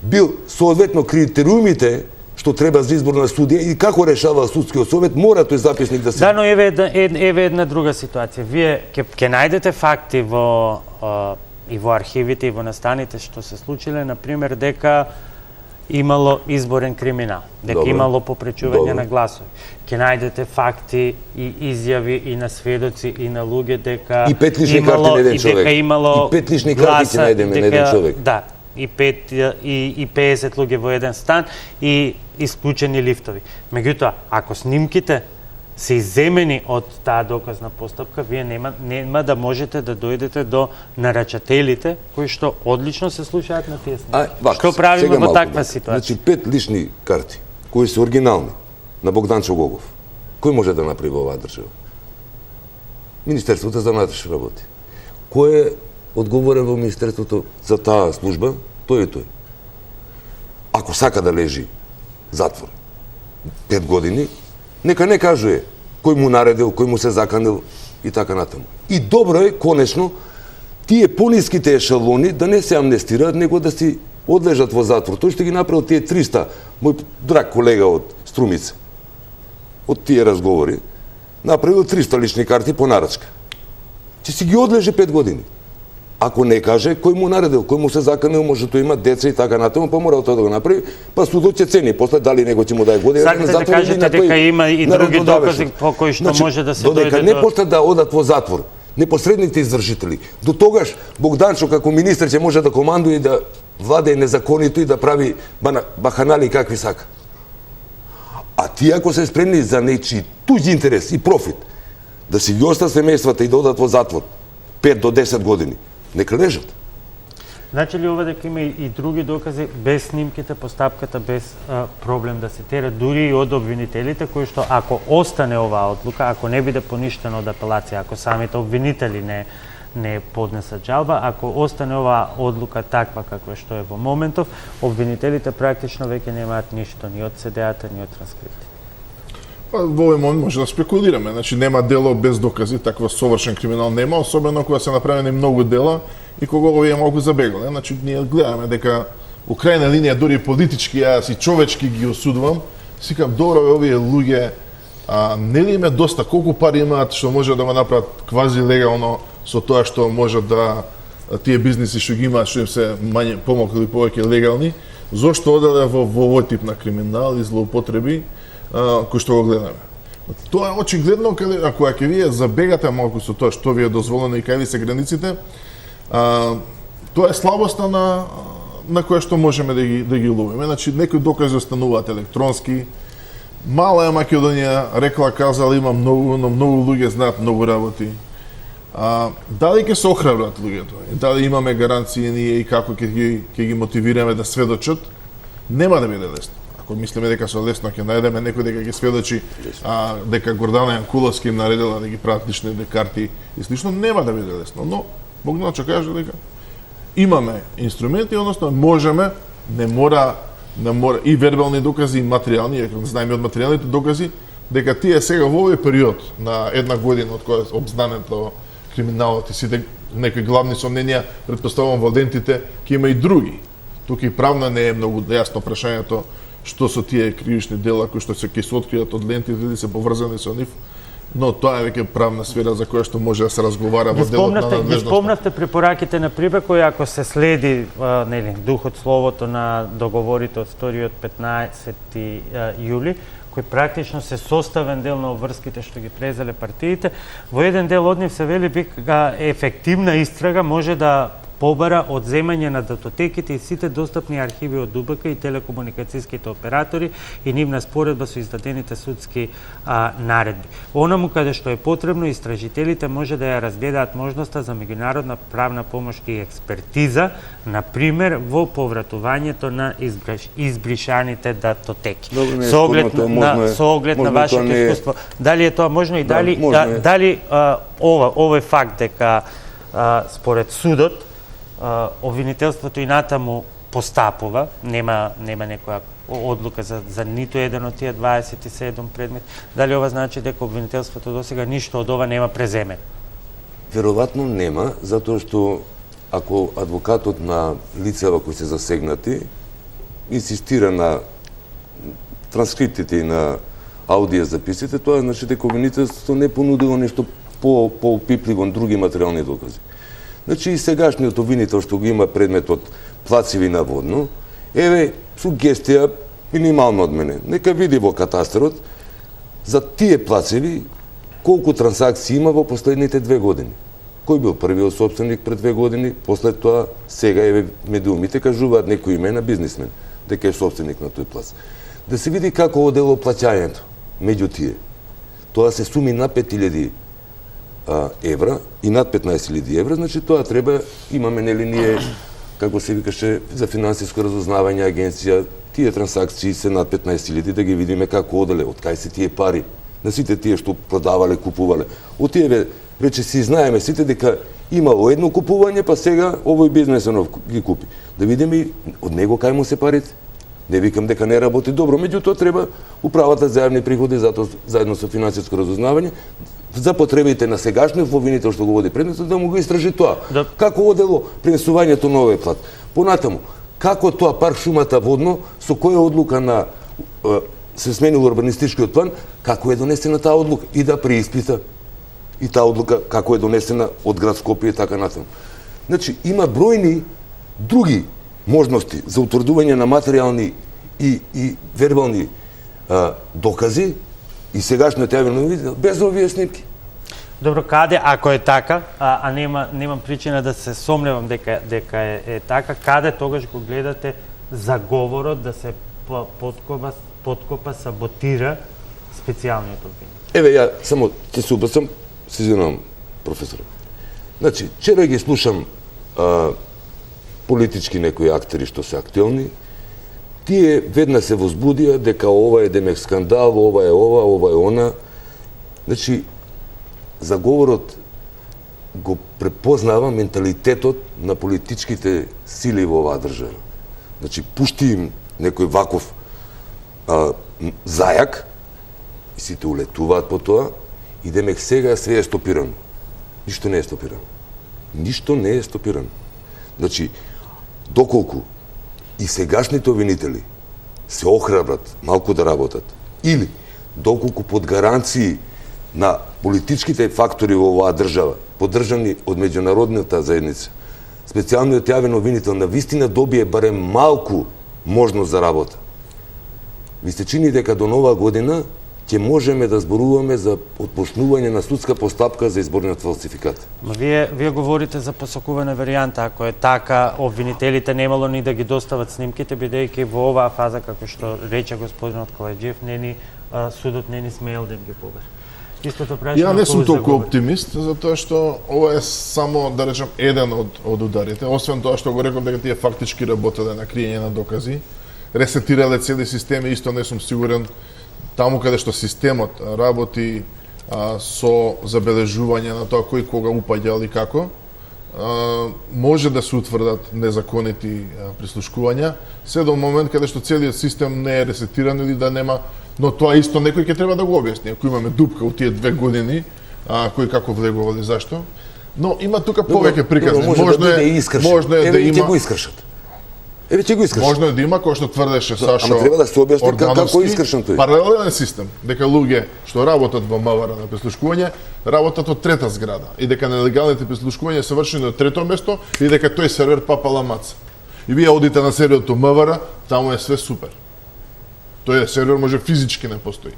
бил соодветно критериумите што треба за избор на судија и како решава судскиот совет, мора тој записник да се... Да, но еве една друга ситуација. Вие ќе најдете факти и во архивите и во настаните што се случиле, например, дека имало изборен криминал, дека имало попречување на гласови. Ќе најдете факти и изјави и на сведоци и на луѓе дека и 5 лични карти на еден човек. И 5 лични карти ќе најдеме на еден човек. Да, и 50 луѓе во еден стан и исклучени лифтови. Меѓутоа, ако снимките се изземени од таа доказна постапка, вие нема да можете да дојдете до нарачателите кои што одлично се слушаат на тие снимки. Што правиме во таква ситуација? Значи 5 лични карти кои се оригинални на Богданчо Гогов. Кој може да направи во оваа држава? Министерството за внатрешни работи. Кој е одговорен во Министерството за таа служба? Тој и тој. Ако сака да лежи затвор 5 години, нека не кажува кој му наредил, кој му се заканил и така натаму. И добро е, конечно, тие пониските ешелони да не се амнестираат, него да си одлежат во затвор. Тој што ги направил тие 300, мој драг колега од Струмица, од тие разговори, направил 300 лични карти по нарачка. Ќе си ги одлежи 5 години. Ако не каже кој му наредил, кој му се заканил, може тој има деца и така натаму, па мора тоа да го направи, па судот ќе цени после дали него ќе му даде година. Сакате да кажете дека има и други докази по кои што може да се дојде до... Додека не после да одат во затвор непосредните извршители, до тогаш Богданчо како министер ќе може да командува и да владее незаконито и да прави баханали какви сака. А тие ако се спремни за нечи туѓ интерес и профит, да си ги остат семејствата и да одат во затвор 5 до 10 години, нека лежат. Значи ли ова дека има и други докази без снимките, постапката без проблем да се тера, дури и од обвинителите, кои што ако остане оваа одлука, ако не биде поништено од апелација, ако самите обвинители не поднесат жалба, ако остане оваа одлука таква каква што е во моментов, обвинителите практично веќе немаат ништо, ни од СДА-та, ни од транскрипти. Во овој момент може да спекулираме, значи нема дело без докази, таква совршен криминал нема, особено кога се направени многу дела и кога овие малку забегале. Значи ние гледаме дека у крајна линија дури политички, јас и човечки ги осудувам, сикам добро овие луѓе, нели им е доста, колку пари имаат што може да го направат квази легално со тоа што може да тие бизниси што ги имаат, што им се мање помалку или повеќе легални, зошто оделе во овој тип на криминал и злоупотреби кој што го гледаме. Тоа е очигледно, ако ќе вие забегате малку со тоа што ви е дозволено и кај ви се границите, тоа е слабоста на која што можеме да ги ловиме. Значи, некои докази остануваат електронски. Мала е Македонија, рекла, казала, има многу, но многу луѓе знаат многу работи. Дали ќе се охрабрат луѓето? Дали имаме гаранции ние и како ќе ги мотивираме да сведочат? Нема да биде лесно. Ако мислиме дека со лесно ќе најдеме некој дека ги сведочи дека Гордана Јанкуловски им наредила да ги прават лични карти и слично, нема да биде лесно. Но Богданчо каже дека имаме инструменти, односно можеме, не мора и вербални докази и материјални, ако знаеме од материјалните докази, дека тие сега во овој период на една година од која обзнането криминалот и сите некои главни сомненија, претпоставувам во дентите, ќе има и други. Тука и правна не е многу јасно прашањето што со тие кривични дела кои што ќе се откријат од лентите или се поврзани со нив, но тоа е веќе правна сфера за која што може да се разговара во делот на надлежноста. Ги спомнавте препораките на Прибе, кои ако се следи духот, словото на договорите од 2 15 јули, кој практично се составен дел на обврските што ги презеле партиите. Во еден дел од нив се вели дека ефективна истрага може да побара одземање на датотеките и сите достапни архиви од ДУБК и телекомуникацијските оператори и нивна споредба со издадените судски наредби. Онаму каде што е потребно, истражителите може да ја разгледаат можноста за меѓународна правна помош и експертиза, на пример во повратувањето на избришаните датотеки. Со оглед на вашето искуство, дали е тоа можно и дали овој факт дека според судот обвинителството и натаму постапува, нема некоја одлука за ниту еден од тие 27 предмети, дали ова значи дека обвинителството досега ништо од ова нема преземе? Веројатно нема, затоа што ако адвокатот на лицева кои се засегнати инсистира на транскриптите и на аудио записите, тоа значи дека обвинителството не понудило нешто по-опипливо други материјални докази. Значи и сегашниот обвинител што го има предметот плацеви наводно, еве сугестија минимално од мене. Нека види во катастерот за тие плацеви колку трансакции има во последните 2 години. Кој бил првиот собственик пред 2 години, после тоа сега еве медиумите кажуваат некои имена бизнисмен дека е собственик на тој плац. Да се види како одело плаќањето меѓу тие. Тоа се суми на 5000 евра и над 15.000 евра, значи тоа треба, имаме нели ние, како се викаше, за финансиско разузнавање агенција, тие трансакции се над 15.000, да ги видиме како оделе, од кај се тие пари, на сите тие што продавале, купувале. Од тие веќе си знаеме сите дека имало едно купување, па сега овој бизнесенов ги купи. Да видиме од него кај му се парите. Не викам дека не работи добро, меѓутоа треба управата за јавни приходи, затоа заедно со финансиско разузнавање, за потребите на сегашниот обвинител што го води предметот, да му го истражи тоа. Да. Како одело пренесувањето на овој плат. Понатаму, како тоа парк шумата водно, со која одлука на се сменил урбанистичкиот план, како е донесена таа одлука и да преиспита и таа одлука како е донесена од град Скопје и така натаму. Значи има бројни други можности за утврдување на материјални и вербални докази и сегашниот јавен обвинител без овие снимки. Добро, каде, ако е така, а немам причина да се сомневам дека е така, каде тогаш го гледате заговорот да се подкопа, саботира специјалниот обвинител? Еве, ја само ќе се обрсам, се извинувам, професор. Значи, вчера ги слушам политички некои актери што се актуелни, тие веднаш се возбудија дека ова е демек скандал, ова е она. Значи, заговорот го препознава менталитетот на политичките сили во оваа држава. Значи, пушти им некој ваков зајак и сите улетуваат по тоа и демек сега све е стопирано. Ништо не е стопирано. Ништо не е стопирано. Значи, доколку и сегашните обвинители се охрабрат малку да работат, или доколку под гаранции на политичките фактори во оваа држава, поддржани од меѓународната заедница, специјалниот јавен обвинител на вистина добие барем малку можност за работа. Ми се чини дека до нова година ќе можеме да зборуваме за отпочнување на судска постапка за изборниот фалсификат. Ма вие говорите за посокувана варијанта, ако е така, обвинителите немало ни да ги достават снимките, бидејќи во оваа фаза, како што рече господинот Калаџиев, судот не ни смеел да им ги побара. Ја не сум толку оптимист, затоа што ова е само, да речем, еден од ударите. Освен тоа што го реков дека тие фактички работеле на криење на докази, ресетирале цели системи, исто не сум сигурен таму каде што системот работи со забележување на тоа кој кога упаѓал и како, може да се утврдат незаконити прислушкувања, се до момент каде што целиот систем не е ресетиран или да нема, но тоа исто некој ќе треба да го објасни. Ако имаме дупка у тие 2 години, кој како влегувал и зашто, но има тука повеќе приказни. Можно е да има. Еве ќе го искршат. Еве ќе го искршат. Можно е да има, кој што тврдеше Сашо. Ама треба да се објасни како искршан тој. Паралелен систем, дека луѓе што работат во МВР на прислушкување, работат од трета зграда и дека нелегалните прислушкувања се вршени од трето место и дека тој сервер папала маца. И вие одите на серверот МВР, таму е све супер. тој сервер може физички не постои.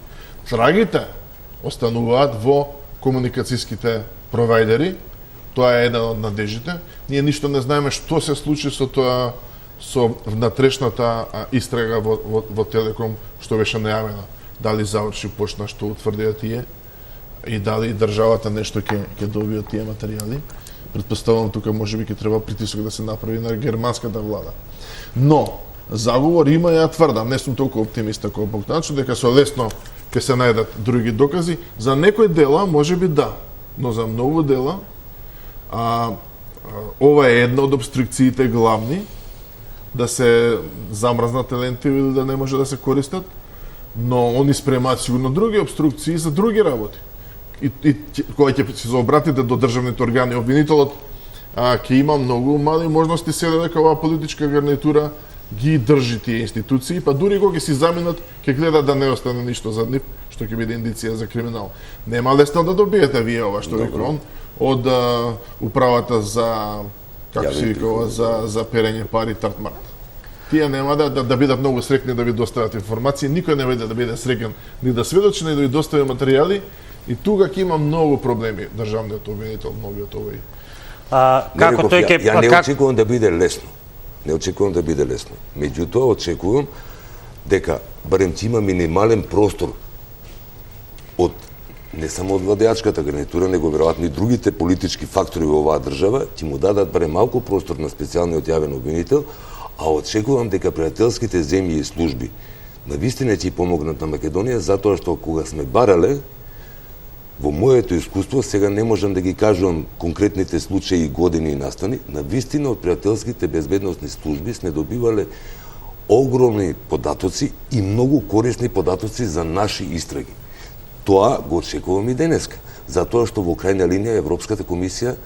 Трагите остануваат во комуникацијските провајдери. Тоа е една од надежите. Ние ништо не знаеме што се случи со тоа, со внатрешната истрага во Телеком, што беше најавена. Дали заврши, почна, што утврдија тие и дали државата нешто ќе добие од тие материјали. Претпоставувам тука можеби ќе треба притисок да се направи на германската влада. Но заговор има, ја тврдам, не сум толку оптимиста како Богданчо, дека со лесно ќе се најдат други докази. За некои дела можеби да, но за многу дела ова е една од обструкциите главни, да се замрзнат ленти или да не може да се користат, но они спремаат сигурно други обструкции за други работи. И кога ќе се обратите до државните органи, обвинителот ќе има многу мали можности сега дека оваа политичка гарнитура ги држи тие институции, па дури кога ќе си заминат, ќе гледа да не остане ништо за нив, што ќе биде индиција за криминал. Нема лесно да добиете вие ова што вика он од управата за како се викува за перење пари Тартмарт. Тие нема да бидат многу среќни да ви достават информации, никој не биде да биде среќен ни да сведочи, ни да ви достави материјали, и тука ќе има многу проблеми државниот обвинител, новиот овој. Како тој ќе Ја не очекувам да биде лесно. Не очекувам да биде лесно. Меѓутоа очекувам дека барем ќе има минимален простор од не само од владеачката гарнитура, него веројатно и другите политички фактори во оваа држава ќе му дадат барем малку простор на специјалниот јавен обвинител, а очекувам дека пријателските земји и служби навистина ќе помогнат на Македонија, затоа што кога сме барале, во моето искуство, сега не можам да ги кажувам конкретните случаи, години и настани, навистина од пријателските безбедносни служби сме добивале огромни податоци и многу корисни податоци за наши истраги. Тоа го очекувам и денеска, затоа што во крајна линија Европската комисија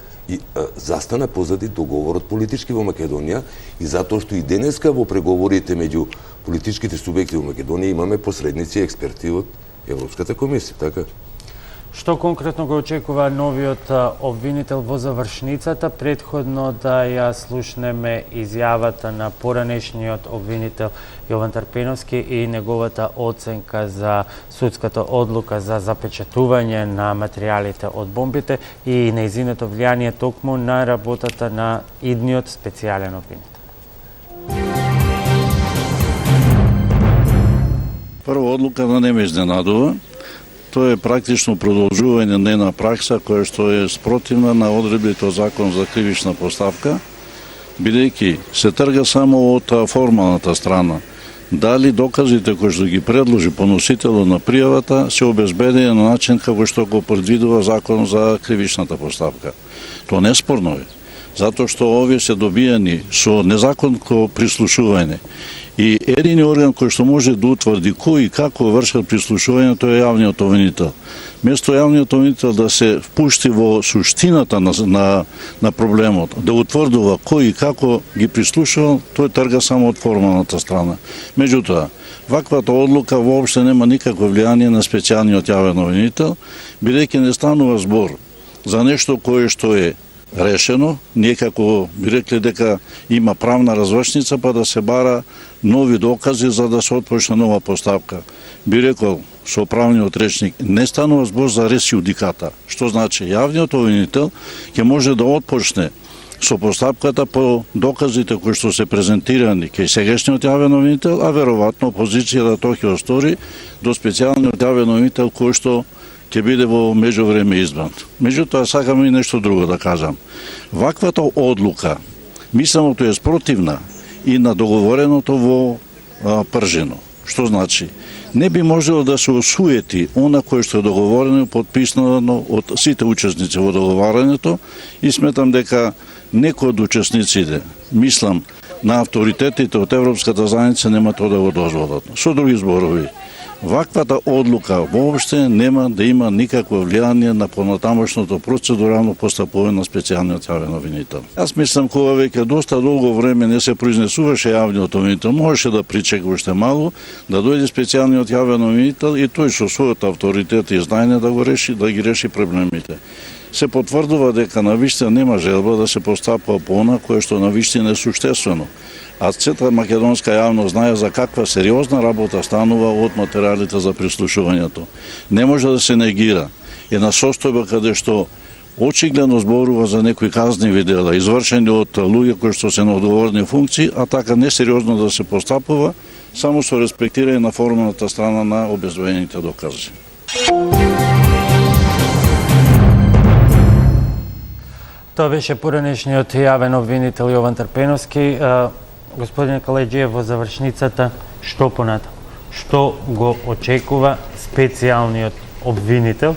застана позади договорот политички во Македонија и затоа што и денеска во преговорите меѓу политичките субјекти во Македонија имаме посредници и експерти од Европската комисија, така? Што конкретно го очекува новиот обвинител во завршницата? Претходно да ја слушнеме изјавата на поранешниот обвинител Јован Трпеновски и неговата оценка за судската одлука за запечатување на материјалите од бомбите и нејзиното влијание токму на работата на идниот специјален обвинител. Прва одлука да не ме изненадува. Тоа е практично продолжување на една пракса која што е спротивна на одредбите од Закон за кривична постапка, бидејќи се трга само од формалната страна. Дали доказите кои што ги предложи поносителот на пријавата се обезбедени на начин како што го предвидува Закон за кривичната постапка. Тоа неспорно е, затоа што овие се добијани со незаконно прислушување. И едини орган кој што може да утврди кој и како вршат прислушувањето е јавниот обвинител. Место јавниот обвинител да се впушти во суштината на проблемот, да утврдува кој и како ги прислушувал, тој трга само од формалната страна. Меѓутоа, ваквата одлука воопште нема никакво влијание на специјалниот јавен обвинител, бидејќи не станува збор за нешто кое што е решено, некако би рекле дека има правна развршница па да се бара нови докази за да се отпочне нова постапка. Би рекол со правниот речник, не станува збор за ресјудиката, што значи јавниот обвинител ќе може да отпочне со постапката по доказите кои што се презентирани кај сегашниот јавен обвинител, а веројатно опозицијата тоа ќе остори до специјалниот јавен обвинител кој што ќе биде во меѓувреме избран. Меѓутоа, сакам и нешто друго да кажам. Ваквата одлука, мислам тоа е спротивна и на договореното во Пржино. Што значи? Не би можело да се осуети она кое што е договорено и подписано од сите учесници во договарањето и сметам дека некои од учесниците, мислам на авторитетите од Европската заедница, нема тоа да го дозволат. Со други зборови, ваквата одлука воопште нема да има никакво влијание на понатамошното процедурално постапување на специјалниот јавен обвинител. Јас мислам кога веќе доста долго време не се произнесуваше јавниот обвинител, можеше да причека уште мало, да дојде специјалниот јавен обвинител и тој со својот авторитет и знаење да ги реши проблемите. се потврдува дека на вистина нема желба да се постапува по она кое што на вистина е суштествено. А цела македонска јавност знае за каква сериозна работа станува од материјалите за прислушувањето. Не може да се негира. Една состојба каде што очигледно зборува за некои казниви дела, извршени од луѓе кои што се на одговорни функции, а така несериозно да се постапува, само со респектирање на формалната страна на обезбедените докази. Тоа беше поранешниот јавен обвинител Јован Трпеновски. Господине Калеџиев, во завршницата, што понатаму? Што го очекува специјалниот обвинител,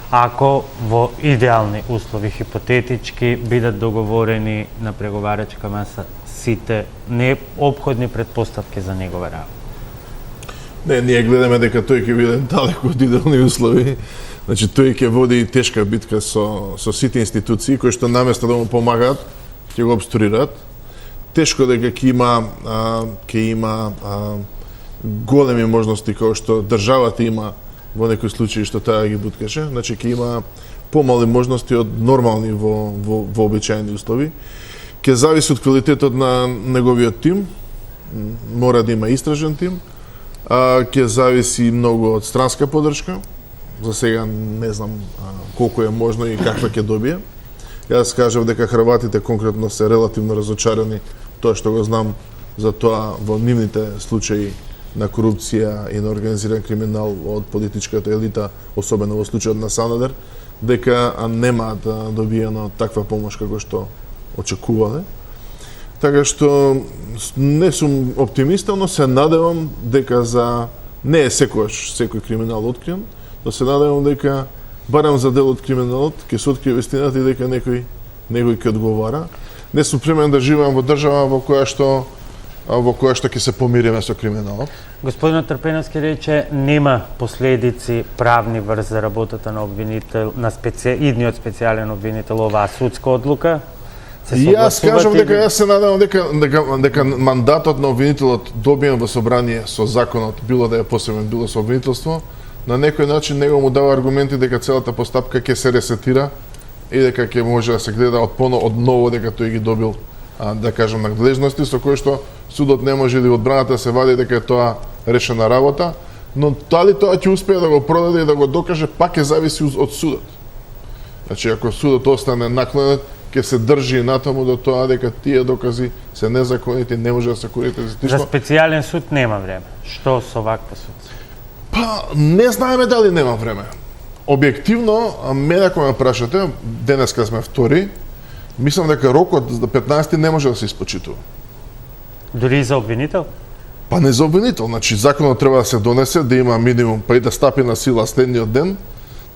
ако во идеални услови, хипотетички, бидат договорени на преговарачка маса сите неопходни предпоставки за негова работа? Не, ние гледаме дека тој ќе биде далеку од идеални услови. Значи, тој ќе води тешка битка со сите институции, кои што наместо да му помагаат, ќе го обструираат. Тешко дека ќе има големи можности кои што државата има во некои случаи што таа ги буткаше. Значи, ќе има помали можности од нормални во обичаени услови. Ќе зависи од квалитетот на неговиот тим, мора да има истражен тим, ќе зависи многу од странска поддршка. За сега не знам колку е можно и каква ќе добие. Јас кажав дека хрватите конкретно се релативно разочарани, тоа што го знам за тоа во нивните случаи на корупција и на организиран криминал од политичката елита, особено во случајот на Санадер, дека немаат добиено таква помош како што очекувале. Така што не сум оптимиста, но се надевам дека не е секој криминал откриен, но се надевам дека барем за дел од криминалот ќе се открие вистината и дека некој ќе одговара. Не сум премен да живеам во држава во која што ќе се помириме со криминалот. Господинот Трпеновски рече нема последици правни врз работата на обвинител, на идниот специјален обвинител, оваа судска одлука. Јас кажам дека јас се надевам дека мандатот на обвинителот добиен во собрание со законот, било да е посебен, било со обвинителство, на некој начин него му дава аргументи дека целата постапка ќе се ресетира и дека ќе може да се гледа од ново дека тој ги добил, да кажам, надлежности со кои што судот не може или одбраната се вади дека е тоа решена работа, но дали тоа ќе успее да го продаде и да го докаже, пак ќе зависи од судот. Значи, ако судот остане наклонет, ќе се држи натаму до тоа дека тие докази се незаконити, не може да се користат за За специјален суд нема време. Што со ваква суд? Па, не знаеме дали нема време. Објективно, мене ако ме прашате, денеска сме втори, мислам дека рокот за 15 не може да се испочитува. Дури и за обвинител? Па не за обвинител, значи законот треба да се донесе, да има минимум, па и да стапи на сила следниот ден,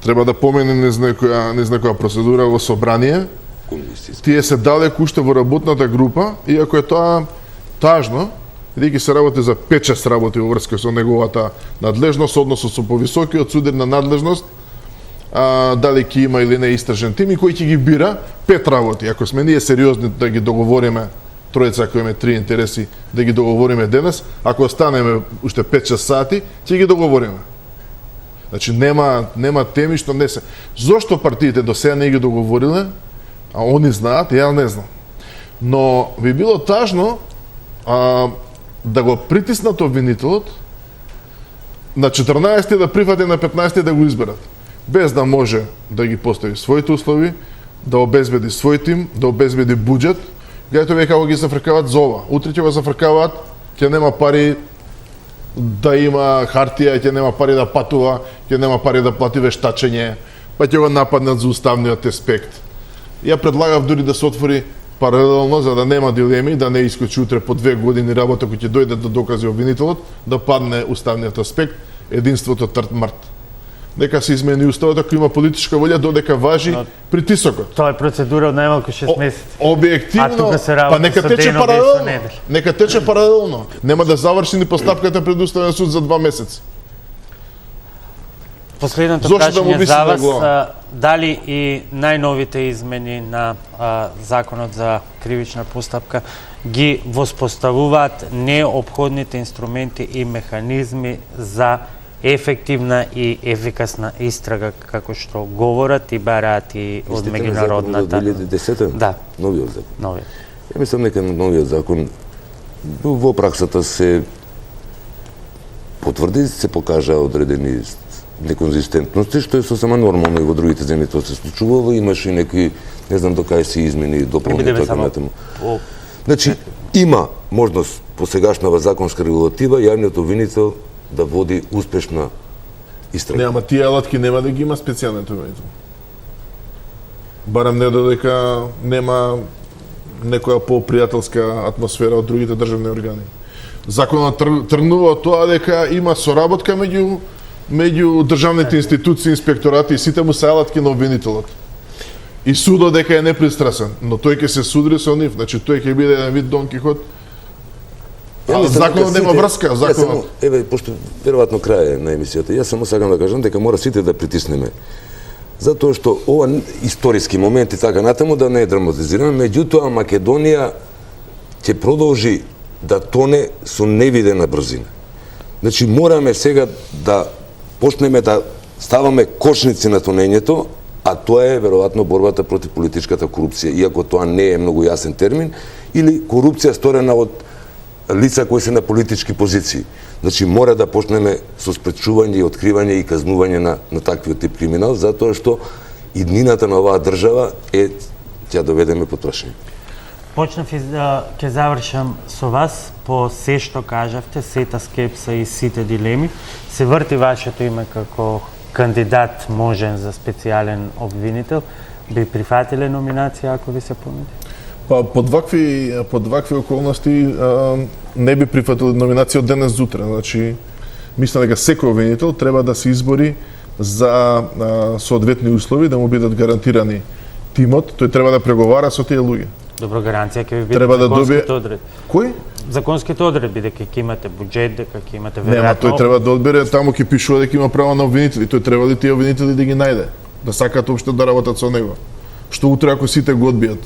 треба да помине низ некоја процедура во собрание. Тие се далеку уште во работната група, иако е тоа тажно, бидејќи се работи за 5-6 работи во врска со неговата надлежност, односно со повисокиот судебна надлежност, дали ќе има или не истражен тим и кој ќе ги бира 5 работи. Ако сме ние сериозни да ги договориме, тројца ако имаме 3 интереси, да ги договориме денес, ако останеме уште 5-6 сати, ќе ги договориме. Значи нема теми што не се. Зошто партиите до сега не ги договориле? А они знаат, ја не знам. Но би било тажно да го притиснат обвинителот на 14 да прифати, на 15 да го изберат. Без да може да ги постави своите услови, да обезбеди свој тим, да обезбеди буџет. Гледате веќе како ги зафркаваат за ова. Утре ќе го зафркаваат, ќе нема пари да има хартија, ќе нема пари да патува, ќе нема пари да плати вештачење, па ќе го нападнат за уставниот аспект. Ја предлагав дури да се отвори паралелно, за да нема дилеми, да не искочи утре по 2 години работа кој ќе дојде да докази обвинителот, да падне уставниот аспект, единството трт мрт. Дека се измени уставот, ако има политичка волја, додека важи притисокот. Тоа е процедура од најмалку 6 месеци. Објективно, А тука се работи нека со тече денови и со паралелно. недели. Нека тече паралелно. Нема да заврши ни постапката пред уставен суд за 2 месеци. Последното Зошто да му прашање виси за на вас, глава? дали и најновите измени на законот за кривична постапка ги воспоставуваат неопходните инструменти и механизми за ефективна и ефикасна истрага како што говорат и бараат и од меѓународната. 2010 Да, новиот закон. новиот. Ја мислам дека новиот закон во праксата се потврди, се покажа одредени неконзистентности, што е сосема нормално и во другите земји тоа се случувало, имаше и некои, не знам до кај се измени и дополни Бидеме така само натаму. по- Значи, има можност по сегашнава законска регулатива јавниот обвинител да води успешна истрага. Не, ама тие алатки нема да ги има специјалниот обвинител. Барем не додека нема некоја попријателска атмосфера од другите државни органи. Законот тргнува од тоа дека има соработка меѓу државните институции, инспекторати и сите му се алатки на обвинителот. И судот дека е непристрасен, но тој ќе се судри со нив, значи тој ќе биде еден вид Дон Кихот. Ја мислам Законот дека нема сите- врска, Ја само, законот. еве, пошто веројатно крај е на емисијата, јас само сакам да кажам дека мора сите да притиснеме. Затоа што ова историски момент и така натаму да не е драматизирано, меѓутоа Македонија ќе продолжи да тоне со невидена брзина. Значи мораме сега да почнеме да ставаме кочници на тонењето, а тоа е веројатно борбата против политичката корупција, иако тоа не е многу јасен термин, или корупција сторена од лица кои се на политички позиции. Значи мора да почнеме со спречување и откривање и казнување на таквиот тип криминал, затоа што иднината на оваа држава е ќе ја доведеме под прашање. Почнав и ќе завршам со вас по се што кажавте, сета скепса и сите дилеми. Се врти вашето име како кандидат можен за специјален обвинител. Би прифатиле номинација ако ви се понуди? Па под вакви околности не би прифатил номинација од денес зутре. Значи мислам дека секој обвинител треба да се избори за соодветни услови, да му бидат гарантирани тимот, тој треба да преговара со тие луѓе. Добро, гаранција ќе ви биде Треба да добие- законските одредби. Кој? Законските одредби дека ќе имате буџет, дека ќе имате Нема, веројатно. тој треба да одбере, таму ќе пишува дека има право на обвинители. Тој треба ли тие обвинители да ги најде? Да сакаат општо да работат со него. Што утре ако сите го одбијат?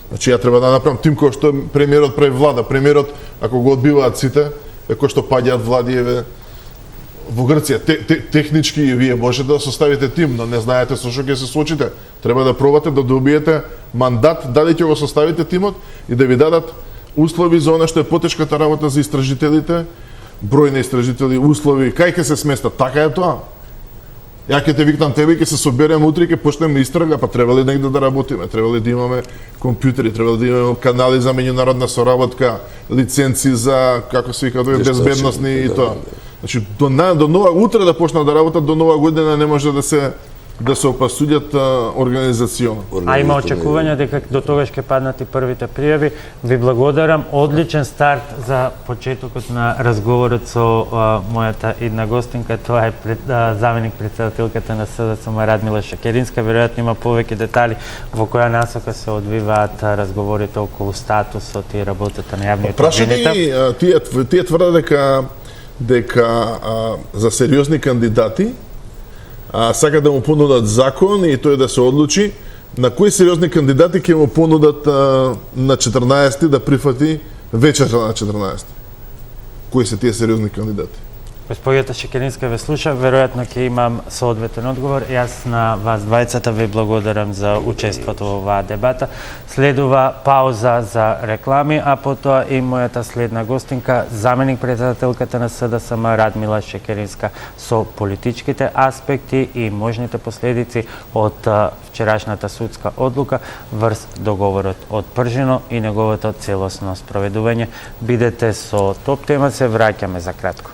Значи ја треба да направам тим кој што премиерот прави влада. Премиерот ако го одбиваат сите, е кој што паѓаат влади еве во Грција. Технички вие можете да составите тим, но не знаете со што ќе се соочите. Треба да пробате да добиете мандат дали ќе го составите тимот и да ви дадат услови за она што е потешката работа за истражителите, број на истражители, услови, кај ќе се сместат. Така е тоа. Ја ќе те викнам тебе, ќе се соберем утре, ќе почнеме истрага, па треба ли негде да работиме, треба ли да имаме компјутери, треба ли да имаме канали за меѓународна соработка, лиценци за, како се вика, безбедносни и тоа. Значи, до нова, утре да почнат да работат, до нова година не може да се опасудјат организационно. А има очекување дека до тогаш ќе паднат и првите пријави. Ви благодарам. Одличен старт за почетокот на разговорот со мојата идна гостинка. Тоа е заменик претседателката на СДСМ Радмила Шекеринска. Веројатно има повеќе детали во која насока се одвиваат разговорите околу статусот и работата на јавниот Прашање обвинител. тие тврдат дека за сериозни кандидати сака да му понудат закон и тој да се одлучи на кои сериозни кандидати ќе му понудат на 14 да прифати вечерта на 14. Кои се тие сериозни кандидати? Господјата Шекеринска ве слуша, веројатно ќе имам соодветен одговор. Јас на вас двајцата ве благодарам за учеството во оваа дебата. Следува пауза за реклами, а потоа и мојата следна гостинка, заменик претседателката на СДСМ Радмила Шекеринска со политичките аспекти и можните последици од вчерашната судска одлука врз договорот од Пржино и неговото целосно спроведување. Бидете со Топ тема, се враќаме за кратко.